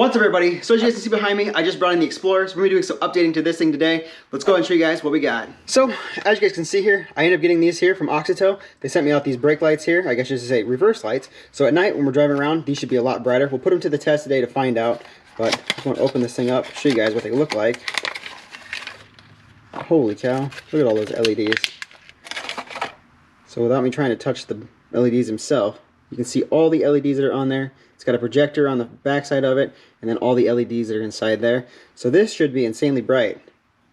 What's up, everybody? So as you guys can see behind me, I just brought in the Explorer. So we're gonna be doing some updating to this thing today. Let's go ahead and show you guys what we got. So as you guys can see here, I ended up getting these here from Auxito. They sent me out these brake lights here. I guess you should say reverse lights. So at night when we're driving around, these should be a lot brighter. We'll put them to the test today to find out. But I just want to open this thing up, show you guys what they look like. Holy cow! Look at all those LEDs. So without me trying to touch the LEDs themselves, you can see all the LEDs that are on there. It's got a projector on the back side of it, and then all the LEDs that are inside there. So this should be insanely bright.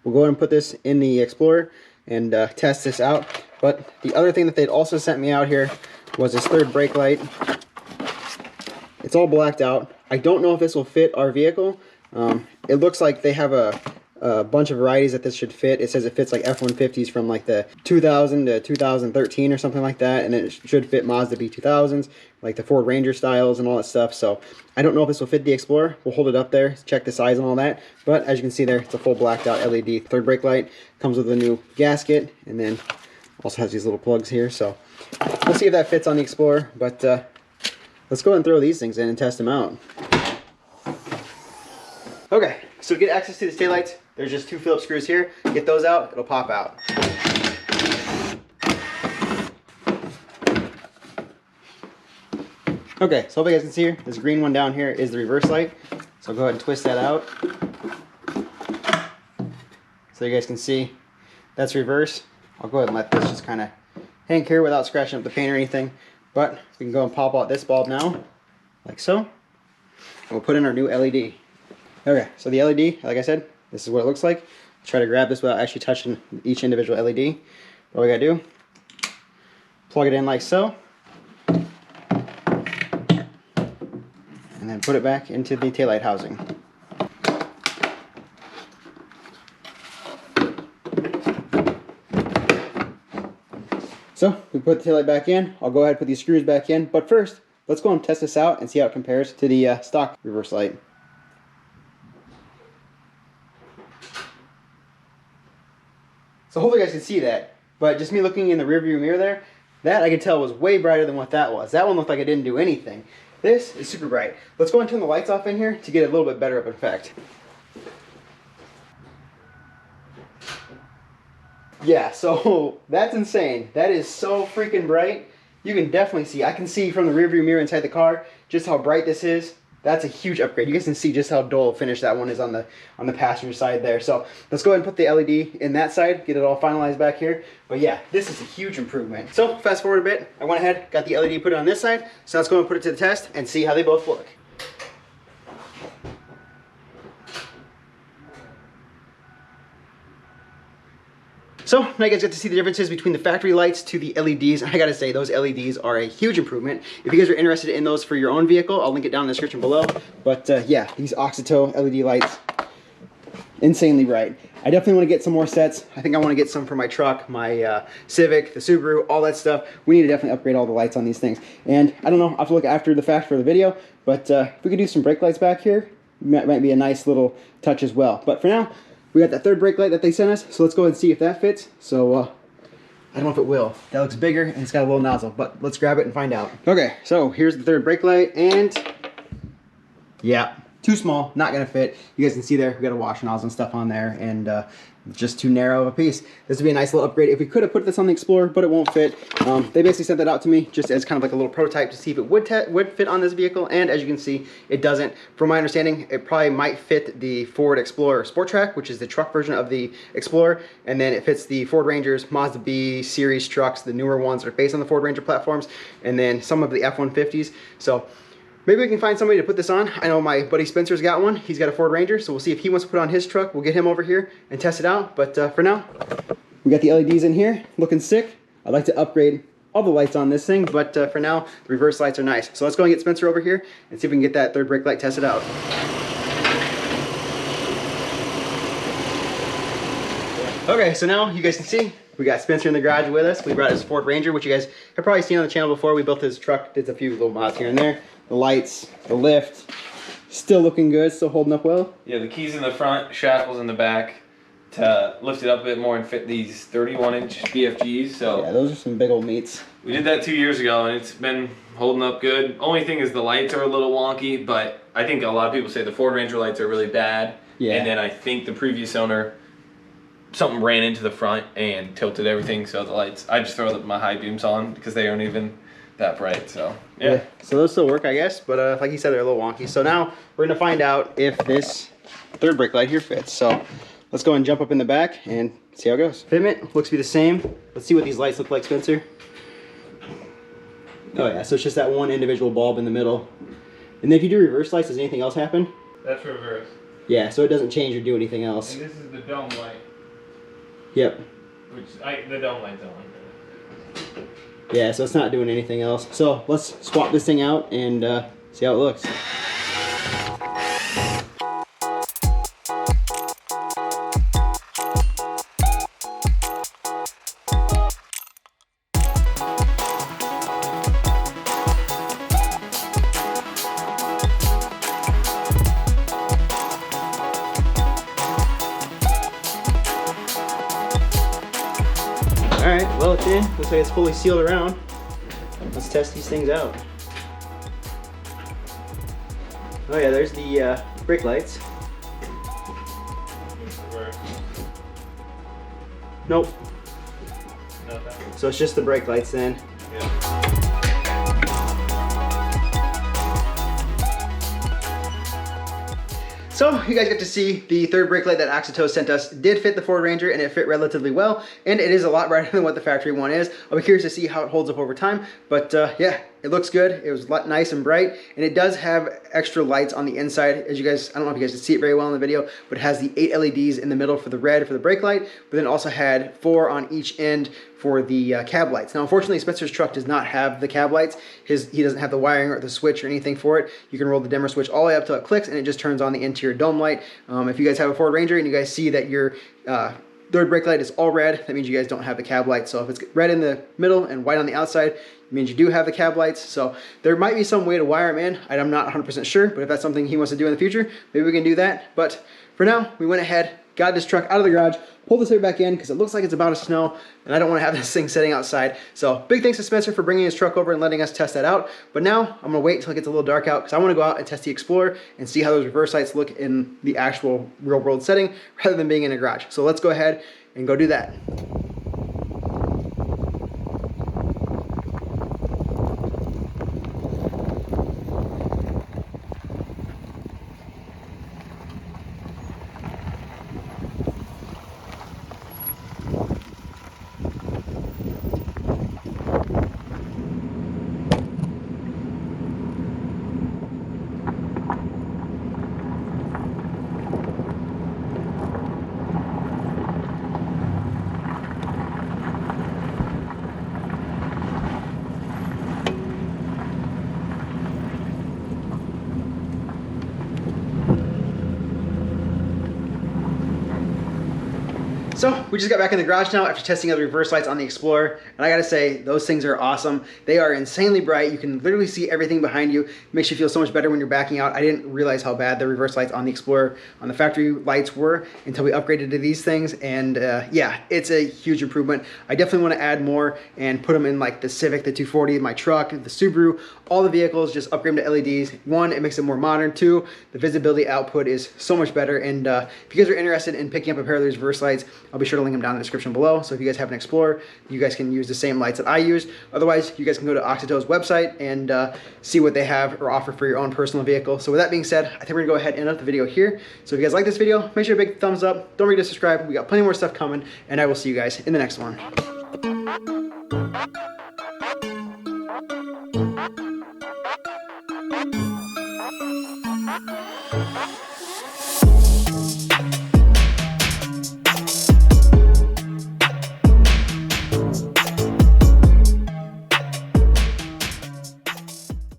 We'll go ahead and put this in the Explorer and test this out. But the other thing that they'd also sent me out here was this third brake light. It's all blacked out. I don't know if this will fit our vehicle. It looks like they have a bunch of varieties that this should fit. It says it fits like F-150s from like the 2000 to 2013 or something like that, and then it should fit Mazda B2000s, like the Ford Ranger styles and all that stuff. So I don't know if this will fit the Explorer. We'll hold it up there, check the size and all that. But as you can see there, it's a full blacked out LED third brake light. Comes with a new gasket, and then also has these little plugs here. So we'll see if that fits on the Explorer. But let's go ahead and throw these things in and test them out. Okay, so to get access to the taillights, there's just two Phillips screws here. Get those out, it'll pop out. Okay, so hope you guys can see here, this green one down here is the reverse light. So go ahead and twist that out. So you guys can see, that's reverse. I'll go ahead and let this just kind of hang here without scratching up the paint or anything. But we can go and pop out this bulb now, like so. And we'll put in our new LED. Okay, so the LED, like I said, this is what it looks like. Try to grab this without actually touching each individual LED. What we gotta do, plug it in like so, and then put it back into the taillight housing. So we put the taillight back in. I'll go ahead and put these screws back in, but first, let's go and test this out and see how it compares to the stock reverse light. So hopefully you guys can see that, but just me looking in the rearview mirror there, that I could tell was way brighter than what that was. That one looked like it didn't do anything. This is super bright. Let's go and turn the lights off in here to get a little bit better of an effect. Yeah, so that's insane. That is so freaking bright. You can definitely see, I can see from the rearview mirror inside the car just how bright this is. That's a huge upgrade. You guys can see just how dull finish that one is on the passenger side there. So let's go ahead and put the LED in that side, get it all finalized back here. But yeah, this is a huge improvement. So fast forward a bit, I went ahead, got the LED put on this side. So let's go and put it to the test and see how they both look. So now you guys get to see the differences between the factory lights to the LEDs. I gotta say, those LEDs are a huge improvement. If you guys are interested in those for your own vehicle, I'll link it down in the description below. But yeah, these Auxito LED lights, insanely bright. I definitely want to get some more sets. I think I want to get some for my truck, my Civic, the Subaru, all that stuff. We need to definitely upgrade all the lights on these things. And I don't know, I'll have to look after the fact for the video, but if we could do some brake lights back here, might be a nice little touch as well. But for now, we got that third brake light that they sent us, so let's go ahead and see if that fits. So, I don't know if it will. That looks bigger, and it's got a little nozzle, but let's grab it and find out. Okay, so here's the third brake light, and yeah, too small, not gonna fit. You guys can see there, we got a wash nozzle and stuff on there, and just too narrow of a piece. This would be a nice little upgrade if we could have put this on the Explorer, but it won't fit. They basically sent that out to me just as kind of like a little prototype to see if it would fit on this vehicle, and as you can see, it doesn't. From my understanding, it probably might fit the Ford Explorer Sport Track, which is the truck version of the Explorer, and then it fits the Ford Rangers, Mazda B series trucks, the newer ones that are based on the Ford Ranger platforms, and then some of the F-150s. So maybe we can find somebody to put this on. I know my buddy Spencer's got one. He's got a Ford Ranger, so we'll see if he wants to put it on his truck. We'll get him over here and test it out. But for now, we got the LEDs in here, looking sick. I'd like to upgrade all the lights on this thing, but for now, the reverse lights are nice. So let's go and get Spencer over here and see if we can get that third brake light tested out. Okay, so now you guys can see we got Spencer in the garage with us. We brought his Ford Ranger, which you guys have probably seen on the channel before. We built his truck, did a few little mods here and there. The lights, the lift, still looking good, still holding up well. Yeah, the keys in the front, shackles in the back to lift it up a bit more and fit these 31-inch BFGs. So yeah, those are some big old meats. We did that 2 years ago and it's been holding up good. Only thing is the lights are a little wonky, but I think a lot of people say the Ford Ranger lights are really bad. Yeah. And then I think the previous owner, something ran into the front and tilted everything. So the lights, I just throw my high beams on because they aren't even that bright. So yeah. So those still work, I guess. But like you said, they're a little wonky. So now we're gonna find out if this third brake light here fits. So let's go and jump up in the back and see how it goes. Fitment looks to be the same. Let's see what these lights look like, Spencer. Oh yeah, so it's just that one individual bulb in the middle. And then if you do reverse lights, does anything else happen? That's reverse. Yeah, so it doesn't change or do anything else. And this is the dome light. Yep. The dome light's on. Yeah, so it's not doing anything else. So let's swap this thing out and see how it looks. Alright, well it's in. Looks like it's fully sealed around. Let's test these things out. Oh yeah, there's the brake lights. Nope. Nothing. So it's just the brake lights then. Yeah. So you guys get to see the third brake light that Auxito sent us did fit the Ford Ranger, and it fit relatively well, and it is a lot brighter than what the factory one is. I'll be curious to see how it holds up over time, but yeah, it looks good. It was nice and bright, and it does have extra lights on the inside. As you guys, I don't know if you guys can see it very well in the video, but it has the 8 LEDs in the middle for the red for the brake light, but then also had 4 on each end for the cab lights. Now, unfortunately, Spencer's truck does not have the cab lights. He doesn't have the wiring or the switch or anything for it. You can roll the dimmer switch all the way up till it clicks, and it just turns on the interior dome light. If you guys have a Ford Ranger and you guys see that your third brake light is all red, that means you guys don't have the cab lights. So if it's red in the middle and white on the outside, it means you do have the cab lights. So there might be some way to wire them in. I'm not 100% sure, but if that's something he wants to do in the future, maybe we can do that. But for now, we went ahead, got this truck out of the garage, pulled this here back in because it looks like it's about to snow, and I don't want to have this thing sitting outside. So big thanks to Spencer for bringing his truck over and letting us test that out. But now I'm gonna wait until it gets a little dark out because I want to go out and test the Explorer and see how those reverse lights look in the actual real world setting rather than being in a garage. So let's go ahead and go do that. So we just got back in the garage now after testing out the reverse lights on the Explorer, and I gotta say, those things are awesome. They are insanely bright. You can literally see everything behind you. It makes you feel so much better when you're backing out. I didn't realize how bad the reverse lights on the Explorer on the factory lights were until we upgraded to these things, and yeah, it's a huge improvement. I definitely want to add more and put them in like the Civic, the 240, my truck, the Subaru, all the vehicles, just upgrade them to LEDs. One, it makes it more modern. Two, the visibility output is so much better, and if you guys are interested in picking up a pair of these reverse lights, I'll be sure to link them down in the description below. So if you guys have an Explorer, you guys can use the same lights that I used. Otherwise, you guys can go to Auxito's website and see what they have or offer for your own personal vehicle. So with that being said, I think we're gonna go ahead and end up the video here. So if you guys like this video, make sure to big thumbs up. Don't forget to subscribe. We got plenty more stuff coming, and I will see you guys in the next one.